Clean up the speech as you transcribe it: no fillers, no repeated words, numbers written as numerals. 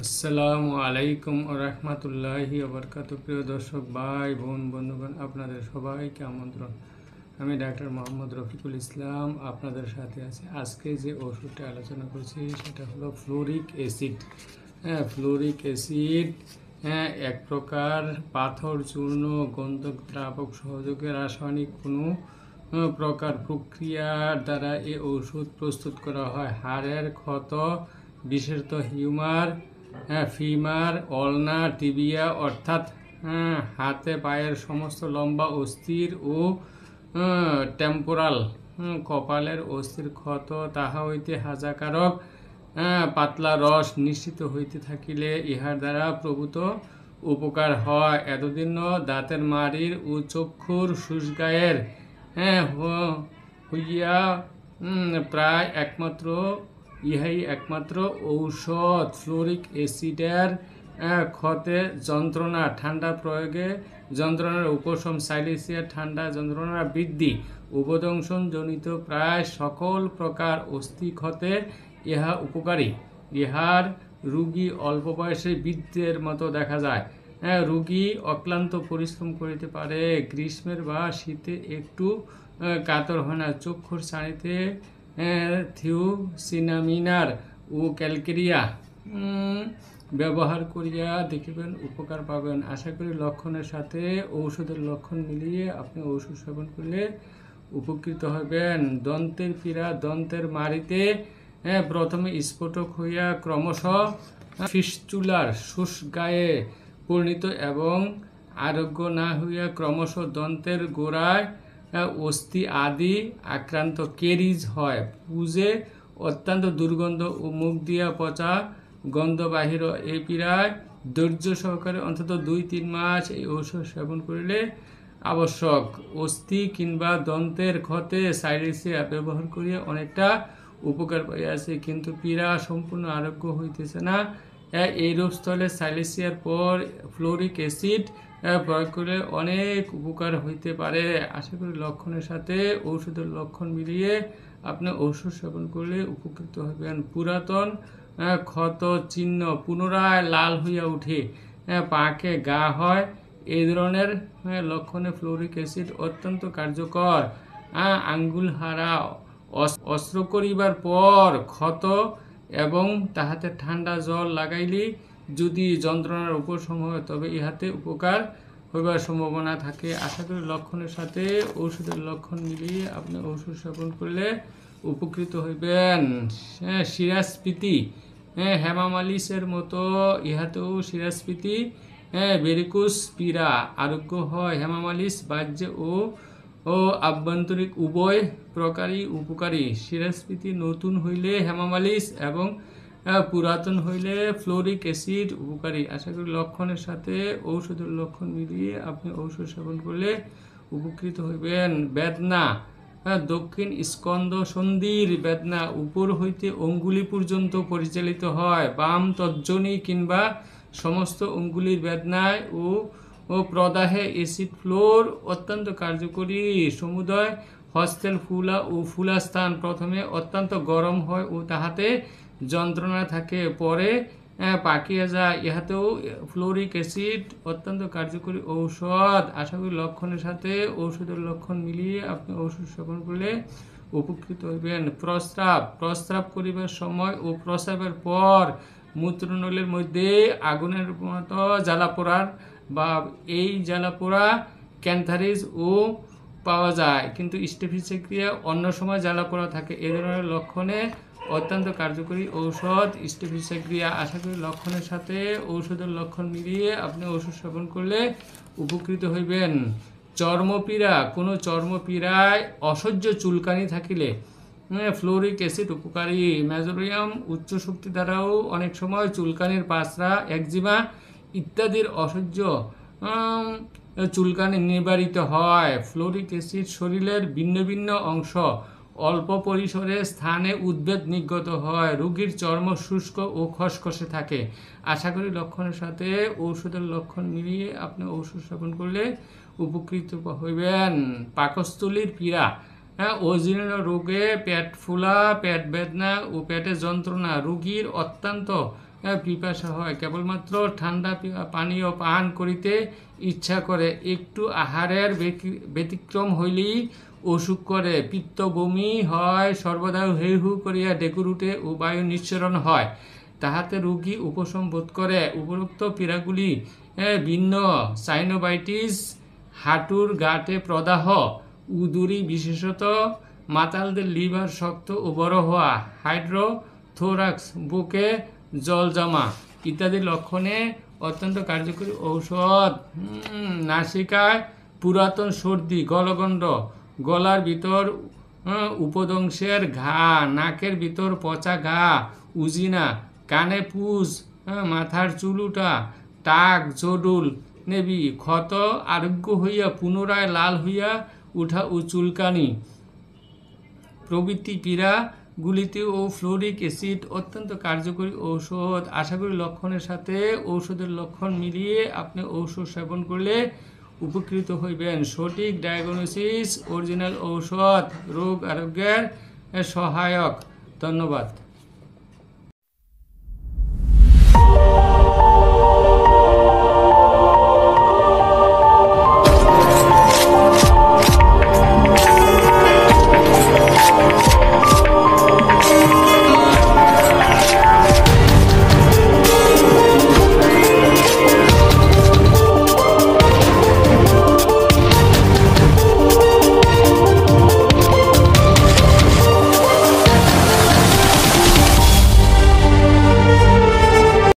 আসসালামু আলাইকুম রহমতুল্লাহি ওবরকাতুহু। প্রিয় দর্শক ভাই বোন বন্ধুগণ, আপনাদের সবাইকে আমন্ত্রণ। আমি ডাক্তার মোহাম্মদ রফিকুল ইসলাম আপনাদের সাথে আছি। আজকে যে ওষুধটা আলোচনা করছি সেটা হলো ফ্লোরিক অ্যাসিড। ফ্লোরিক অ্যাসিড এক প্রকার পাথর চূর্ণ গন্ধক দ্রাবক সহযোগে রাসায়নিক কোনো প্রকার প্রক্রিয়ার দ্বারা এই ওষুধ প্রস্তুত করা হয়। হাড়ের ক্ষত, বিশেষত হিউমার, ফিমার, অলনা, টিবিয়া অর্থাৎ হাতে পায়ের সমস্ত লম্বা অস্থির ও টেম্পোরাল কপালের অস্থির ক্ষত, তাহা হইতে হাজাকারক পাতলা রস নিশ্চিত হইতে থাকিলে ইহার দ্বারা প্রভূত উপকার হয়। এতদিন দাঁতের মাড়ির ও চক্ষুর শুষ্কায়ের হইয়া প্রায় ইহাই একমাত্র ঔষধ। ফ্লোরিক অ্যাসিডের ক্ষতে যন্ত্রণা, ঠান্ডা প্রয়োগে যন্ত্রণার উপশম, সাইলেসিয়া ঠান্ডা যন্ত্রণার বৃদ্ধি, উপদংশন জনিত প্রায় সকল প্রকার অস্থি ক্ষতে ইহা উপকারী। ইহার রোগী অল্প বয়সে বৃদ্ধের মতো দেখা যায়। রোগী অক্লান্ত পরিশ্রম করিতে পারে, গ্রীষ্মের বা শীতে একটু কাতর হয় না। চক্ষুর ছানিতে থিওসিনামিনার ও ক্যালকেরিয়া ব্যবহার করিয়া দেখিবেন, উপকার পাবেন। আশা করি লক্ষণের সাথে ঔষধের লক্ষণ মিলিয়ে আপনি ঔষধ সেবন করলে উপকৃত হবেন। দন্তের পীড়া, দন্তের মাড়িতে প্রথমে স্ফোটক হইয়া ক্রমশ ফিস্চুলার শুষ্কায়ে পরিণত এবং আরোগ্য না হইয়া ক্রমশ দন্তের গোড়ায় অস্থি আদি আক্রান্ত কেরিজ হয়। পুজে অত্যন্ত দুর্গন্ধ ও মুখ দিয়া পচা গন্ধ বাহির। এই পীড়ায় ধৈর্য সহকারে অন্তত 2-3 মাস এই ঔষধ সেবন করিলে আবশ্যক। অস্থি কিংবা দন্তের ক্ষতে সাইলেসিয়া ব্যবহার করিয়া অনেকটা উপকার পাইয়াছে, কিন্তু পীড়া সম্পূর্ণ আরোগ্য হইতেছে না। এইরূপ স্থলে সাইলেসিয়ার পর ফ্লোরিক অ্যাসিড প্রয়োগ করলে অনেক উপকার হইতে পারে। আশা করি লক্ষণের সাথে ঔষধের লক্ষণ মিলিয়ে আপনি ঔষধ সেবন করলে উপকৃত হবেন। পুরাতন ক্ষত চিহ্ন পুনরায় লাল হইয়া উঠে, পাকে গা হয়, এই ধরনের লক্ষণে ফ্লোরিক অ্যাসিড অত্যন্ত কার্যকর। আঙ্গুল হারা অস্ত্র করিবার পর ক্ষত এবং তাহাতে ঠান্ডা জল লাগাইলে যদি যন্ত্রণার উপশম হয় তবে ইহাতে উপকার হইবার সম্ভাবনা থাকে। আশা করি লক্ষণের সাথে ঔষধের লক্ষণ মিলিয়ে আপনি ঔষধ সেবন করলে উপকৃত হইবেন। শিরাস্ফীতি, হেমামালিসের মতো ইহাতেও শিরাস্ফীতি, ভেরিকোস পীড়া আরোগ্য হয়। হেমামালিস বাহ্য ও আভ্যন্তরিক উভয় প্রকারই উপকারী। শিরাস্ফীতি নতুন হইলে হেমামালিস এবং পুরাতন হইলে ফ্লোরিক অ্যাসিড উপকারী। আশা করি লক্ষণের সাথে ঔষধের লক্ষণ মিলিয়ে আপনি ঔষধ সেবন করলে উপকৃত হইবেন। বেদনা, দক্ষিণ স্কন্দ সন্ধির বেদনা উপর হইতে অঙ্গুলি পর্যন্ত পরিচালিত হয়। বাম তর্জনী কিংবা সমস্ত অঙ্গুলির বেদনায় ও প্রদাহে অ্যাসিড ফ্লোর অত্যন্ত কার্যকরী। সমুদয় হস্তের ফুলা ও ফুলা স্থান প্রথমে অত্যন্ত গরম হয় ও তাহাতে যন্ত্রণা থাকে, পরে পাকিয়া যায়। ইহাতেও ফ্লোরিক অ্যাসিড অত্যন্ত কার্যকরী ঔষধ। আশা করি লক্ষণের সাথে ঔষধের লক্ষণ মিলিয়ে আপনি ঔষধ সেবন করলে উপকৃত হইবেন। প্রস্রাব করিবার সময় ও প্রস্রাবের পর মূত্রনলীর মধ্যে আগুনের মতো জ্বালাপোড়ার বা এই জ্বালাপোড়া ক্যান্থারিজ ও পাওয়া যায়, কিন্তু স্টেফিসেক্রিয়া অন্য সময় জ্বালাপোড়া থাকে। এ ধরনের লক্ষণে অত্যন্ত কার্যকরী ঔষধ স্টেফিসেক্রিয়া। আশা করি লক্ষণের সাথে ঔষধের লক্ষণ মিলিয়ে আপনি ওষুধ সেবন করলে উপকৃত হইবেন। চর্মপীড়া, কোনো চর্মপীড়ায় অসহ্য চুলকানি থাকিলে ফ্লোরিক অ্যাসিড উপকারী। মেজোরিয়াম উচ্চ শক্তি দ্বারাও অনেক সময় চুলকানির পাঁচড়া, একজিমা ইত্যাদির অসহ্য চুলকানি নিবারিত হয়। ফ্লোরিক অ্যাসিড শরীরের ভিন্ন ভিন্ন অংশ অল্প পরিসরে স্থানে উদ্ভিদ নির্গত হয়। রোগীর চর্ম শুষ্ক ও খসখসে থাকে। আশা করি লক্ষণের সাথে ঔষধের লক্ষণ মিলিয়ে আপনি ঔষধ সেবন করলে উপকৃত হইবেন। পাকস্থলীর পীড়া, অজীর্ণ রোগে পেট ফুলা, পেট বেদনা ও পেটে যন্ত্রণা রোগীর অত্যন্ত পিপাসা হয়, কেবলমাত্র ঠান্ডা পানীয় পান করিতে ইচ্ছা করে, একটু আহারের ব্যতিক্রম হইলেই অসুখ করে, পিত্ত বমি হয়, সর্বদা হেউ হু করিয়া ডেকুর উঠে ও বায়ু নিঃসরণ হয়, তাহাতে রোগী উপশম বোধ করে। উপরোক্ত পীড়াগুলি ভিন্ন সাইনোবাইটিস, হাঁটুর গাঁটে প্রদাহ, উদুরি বিশেষত মাতালদের লিভার শক্ত ও বড় হওয়া, হাইড্রোথোরাক্স, বুকে জল জমা ইত্যাদি লক্ষণে অত্যন্ত কার্যকরী ঔষধ। নাসিকায় পুরাতন সর্দি, গলগণ্ড, গলার ভিতর উপদংশের ঘা, নাকের ভিতর পচা ঘা, উজিনা, কানে পুজ, মাথার চুল উঠা, টাক জডুল নেবি, ক্ষত আরোগ্য হইয়া পুনরায় লাল হইয়া উঠা ও চুলকানি প্রভৃতি পীড়াগুলিতেও ফ্লোরিক অ্যাসিড অত্যন্ত কার্যকরী ঔষধ। আশা করি লক্ষণের সাথে ঔষধের লক্ষণ মিলিয়ে আপনি ঔষধ সেবন করলে উপকৃত হইবেন। সঠিক ডায়াগনোসিস, অরিজিনাল ঔষধ রোগ আরোগ্যের সহায়ক। ধন্যবাদ।